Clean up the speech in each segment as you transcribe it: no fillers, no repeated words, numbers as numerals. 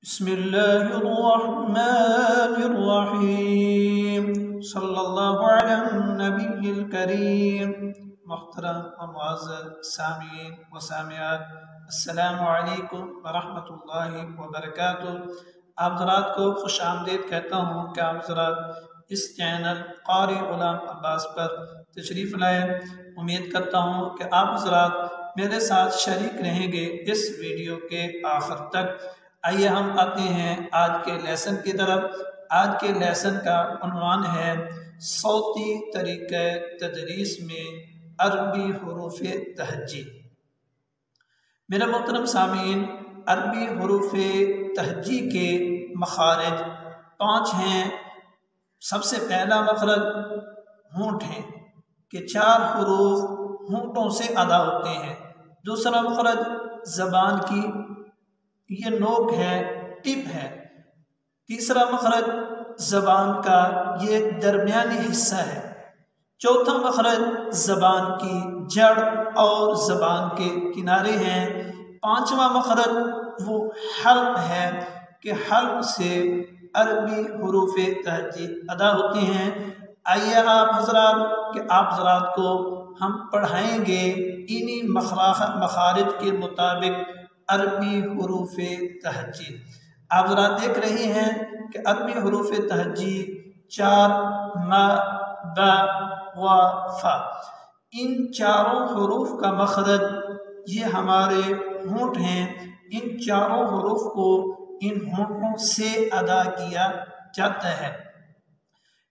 بسم الله الرحمن الرحيم صلی اللہ علی النبی الکریم۔ محترم و معزز سامعین و سامعات، السلام علیکم ورحمۃ اللہ وبرکاتہ۔ آپ حضرات کو خوش آمدید کہتا ہوں کہ آپ حضرات اس چینل قاری غلام عباس پر تشریف لائے۔ امید کرتا ہوں کہ آپ حضرات میرے ساتھ شریک رہیں گے اس ویڈیو کے آخر تک۔ آئیے ہم آتے ہیں آج کے لیسن کی طرف۔ آج کے لیسن کا عنوان ہے صوتی طریقہ تدریس میں عربی حروف تہجی۔ میرے محترم سامعین، عربی حروف تہجی کے مخارج 5 ہیں۔ سب سے پہلا مخرج ہونٹ ہے کہ 4 حروف ہونٹوں سے ادا ہوتے ہیں۔ دوسرا مخرج زبان کی یہ نوک ہے، ٹپ ہے۔ تیسرا مخرج زبان کا یہ درمیانی حصہ ہے۔ چوتھا مخرج زبان کی جڑ اور زبان کے کنارے ہیں۔ 5واں مخرج وہ حلق ہے کہ حلق سے عربی حروف تہجی ادا ہوتے ہیں۔ آئیے آپ حضرات کو ہم پڑھائیں گے انہی مخارج کے مطابق عربی حروف تہجی۔ آپ حضرات دیکھ رہے ہیں کہ عربی حروف تہجی 4 م ب و ف، ان 4 حروف کا مخرج یہ ہمارے ہونٹ ہیں۔ ان 4 حروف کو ان ہونٹوں سے ادا کیا جاتا ہے۔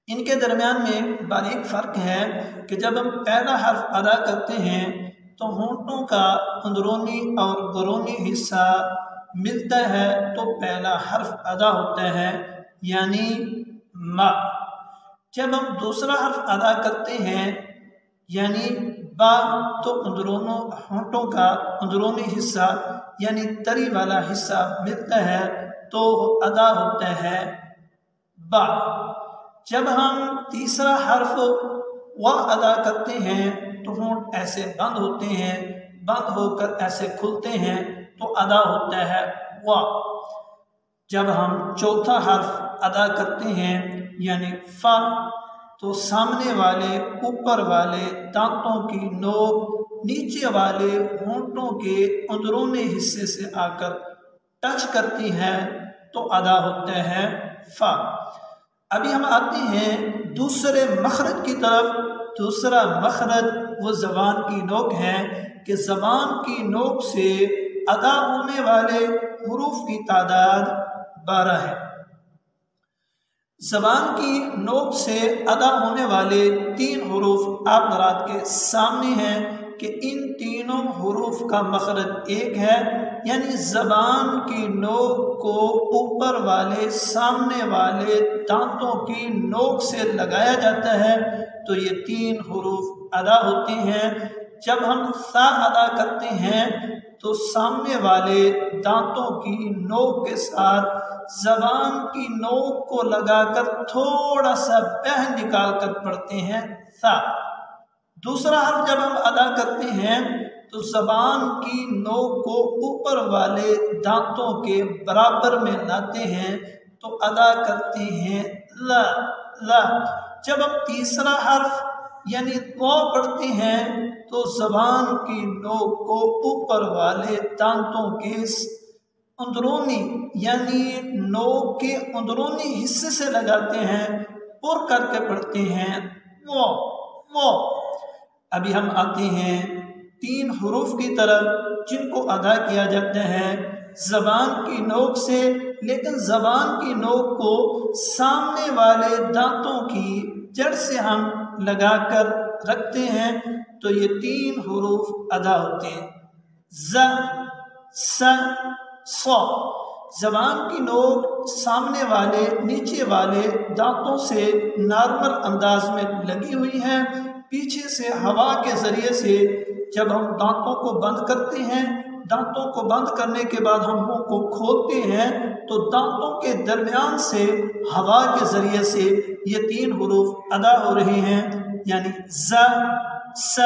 ان کے درمیان میں باریک فرق ہے کہ جب ہم پہلا حرف ادا کرتے ہیں تو ہونٹوں کا اندرونی اور بیرونی حصہ ملتا ہے تو پہلا حرف ادا ہوتا ہے، یعنی م۔ جب ہم دوسرا حرف ادا کرتے ہیں یعنی با تو ہونٹوں کا اندرونی حصہ یعنی تری والا حصہ ملتا ہے تو ادا ہوتا ہے با۔ جب ہم تیسرا حرف و ادا کرتے ہیں تو ہونٹ ایسے بند ہوتے ہیں، بند ہو کر ایسے کھلتے ہیں تو ادا ہوتا ہے و۔ جب ہم چوتھا حرف ادا کرتے ہیں یعنی ف تو سامنے والے اوپر والے دانتوں کی نوک نیچے والے ہونٹوں کے اندرونی حصے سے آ کر ٹچ کرتی ہے تو ادا ہوتا ہے ف۔ ابھی ہم آتے ہیں دوسرے مخرج کی طرف۔ دوسرا مخرج وہ زبان کی نوک ہے کہ زبان کی نوک سے ادا ہونے والے حروف کی تعداد 12 ہے۔ زبان کی نوک سے ادا ہونے والے 3 حروف آپ حضرات کے سامنے ہیں کہ ان تینوں حروف کا مخرج ایک ہے، یعنی زبان کی نوک کو اوپر والے سامنے والے دانتوں کی نوک سے لگایا جاتا ہے تو یہ 3 حروف ادا ہوتے ہیں۔ جب ہم سا ادا کرتے ہیں تو سامنے والے دانتوں کی نوک کے ساتھ زبان کی نوک کو لگا کر تھوڑا سا بہن نکال کر پڑھتے ہیں سا۔ دوسرا حرف جب ہم ادا کرتے ہیں تو زبان کی نوک کو اوپر والے دانتوں کے برابر میں لاتے ہیں تو ادا کرتے ہیں لا لا۔ جب ہم تیسرا حرف یعنی تو پڑھتے ہیں تو زبان کی نوک کو اوپر والے دانتوں کے اندرونی یعنی نوک کے اندرونی حصے سے لگاتے ہیں، پر کر کے پڑھتے ہیں وہ۔ ابھی ہم آتے ہیں 3 حروف کی طرف جن کو ادا کیا جاتا ہے زبان کی نوک سے، لیکن زبان کی نوک کو سامنے والے دانتوں کی جڑ سے ہم لگا کر رکھتے ہیں تو یہ 3 حروف ادا ہوتے ہیں ز س ص۔ زبان کی نوک سامنے والے نیچے والے دانتوں سے نارمل انداز میں لگی ہوئی ہے۔ پیچھے سے ہوا کے ذریعے سے جب ہم دانتوں کو بند کرتے ہیں، دانتوں کو بند کرنے کے بعد ہم منہ کو کھولتے ہیں تو دانتوں کے درمیان سے ہوا کے ذریعے سے یہ 3 حروف ادا ہو رہے ہیں، یعنی ز س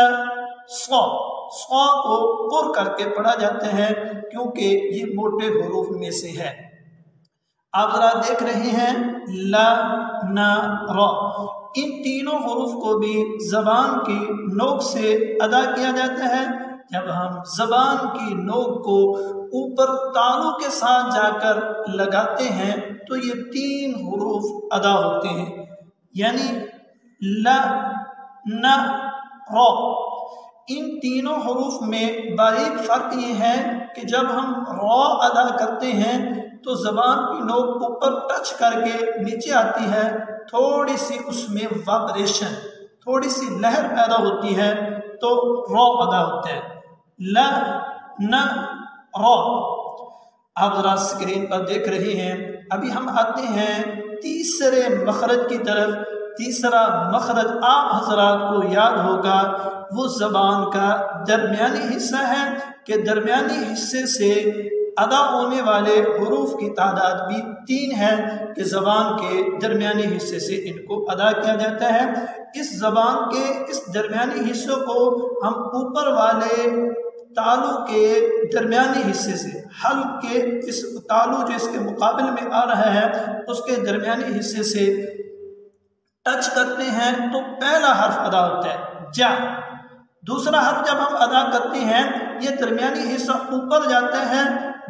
ص۔ ص کو پر کر کے پڑھا جاتا ہے کیونکہ یہ موٹے حروف میں سے ہے۔ آپ ذرا دیکھ رہے ہیں لا نا را، ان تینوں حروف کو بھی زبان کی نوک سے ادا کیا جاتا ہے۔ جب ہم زبان کی نوک کو اوپر تالو کے ساتھ جا کر لگاتے ہیں تو یہ تین حروف ادا ہوتے ہیں، یعنی لا نا را۔ ان تینوں حروف میں باریک فرق یہ ہے کہ جب ہم را ادا کرتے ہیں تو زبان کی نوک اوپر ٹچ کر کے نیچے آتی ہے، تھوڑی سی اس میں وائبریشن، تھوڑی سی لہر پیدا ہوتی ہے تو را ادا ہوتا ہے، لا نا را۔ آپ ذرا اسکرین پر دیکھ رہے ہیں، ابھی ہم آتے ہیں تیسرے مخرج کی طرف۔ تیسرا مخرج آپ حضرات کو یاد ہوگا وہ زبان کا درمیانی حصہ ہے کہ درمیانی حصے سے ادا ہونے والے حروف کی تعداد بھی 3 ہے کہ زبان کے درمیانی حصے سے ان کو ادا کیا جاتا ہے۔ اس زبان کے اس درمیانی حصوں کو ہم اوپر والے تالو کے درمیانی حصے سے، حلق کے اس تالو جو اس کے مقابل میں آ رہا ہے اس کے درمیانی حصے سے ٹچ کرتے ہیں تو پہلا حرف ادا ہوتا ہے جا۔ دوسرا حرف جب ہم ادا کرتے ہیں یہ درمیانی حصہ اوپر جاتا ہے،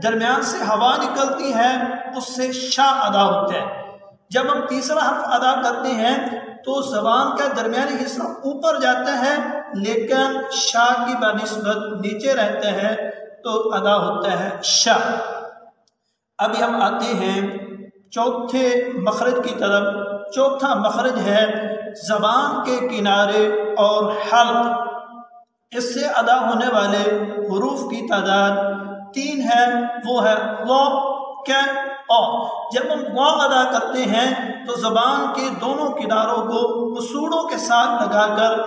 درمیان سے ہوا نکلتی ہے، اس سے شا ادا ہوتا ہے۔ جب ہم تیسرا حرف ادا کرتے ہیں تو زبان کا درمیانی حصہ اوپر جاتا ہے لیکن شا کی بنسبت نیچے رہتا ہے تو ادا ہوتا ہے شا۔ ابھی ہم آتے ہیں چوتھے مخرج کی طرف۔ چوتھا مخرج ہے زبان کے کنارے اور حلق، اس سے ادا ہونے والے حروف کی تعداد 3 ہے، وہ ہے وا، کا، او۔ جب ہم وا ادا کرتے ہیں تو زبان کے دونوں کناروں کو مسوڑوں کے ساتھ لگا کر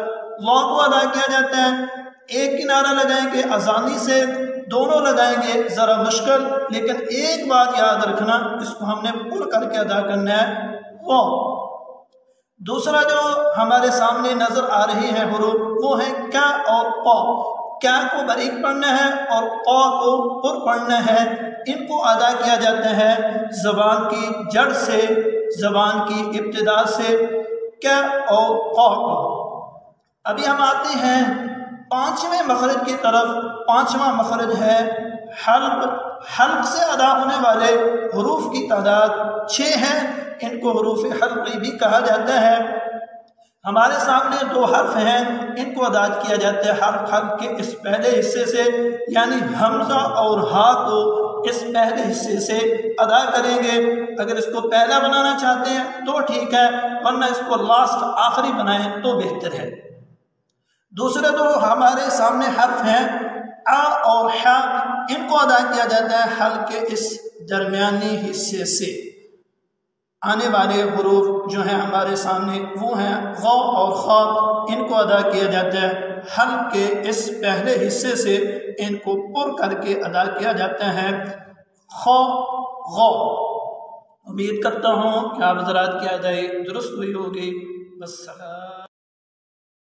وا کو ادا کیا جاتا ہے۔ ایک کنارہ لگائیں گے آسانی سے، دونوں لگائیں گے ذرا مشکل، لیکن ایک بات یاد رکھنا، اس کو ہم نے پر کر کے ادا کرنا ہے وا۔ دوسرا جو ہمارے سامنے نظر آ رہی ہے حروف وہ ہے کا اور پا۔ کا کو باریک پڑھنا ہے اور پا کو پر پڑھنا ہے، ان کو ادا کیا جاتا ہے زبان کی جڑ سے، زبان کی ابتدا سے، کا اور پا کو۔ ابھی ہم آتے ہیں پانچویں مخرج کی طرف۔ پانچواں مخرج ہے حلق۔ حلق سے ادا ہونے والے حروف کی تعداد 6 ہے، ان کو حروف حلقی بھی کہا جاتا ہے۔ ہمارے سامنے 2 حرف ہیں، ان کو ادا کیا جاتا ہے حلق کے اس پہلے حصے سے، یعنی حمزہ اور ہا کو اس پہلے حصے سے ادا کریں گے۔ اگر اس کو پہلا بنانا چاہتے ہیں تو ٹھیک ہے، ورنہ اس کو لاسٹ آخری بنائیں تو بہتر ہے۔ دوسرے 2 ہمارے سامنے حرف ہیں آ اور حا، ان کو ادا کیا جاتا ہے حلق کے اس درمیانی حصے سے۔ آنے والے حروف جو ہیں ہمارے سامنے وہ ہیں غ اور خا، ان کو ادا کیا جاتا ہے حلق کے اس پہلے حصے سے، ان کو پر کر کے ادا کیا جاتا ہے خا غ۔ امید کرتا ہوں کہ آپ حضرات کی ادائیگی درست ہوئی ہوگی۔ والسلام۔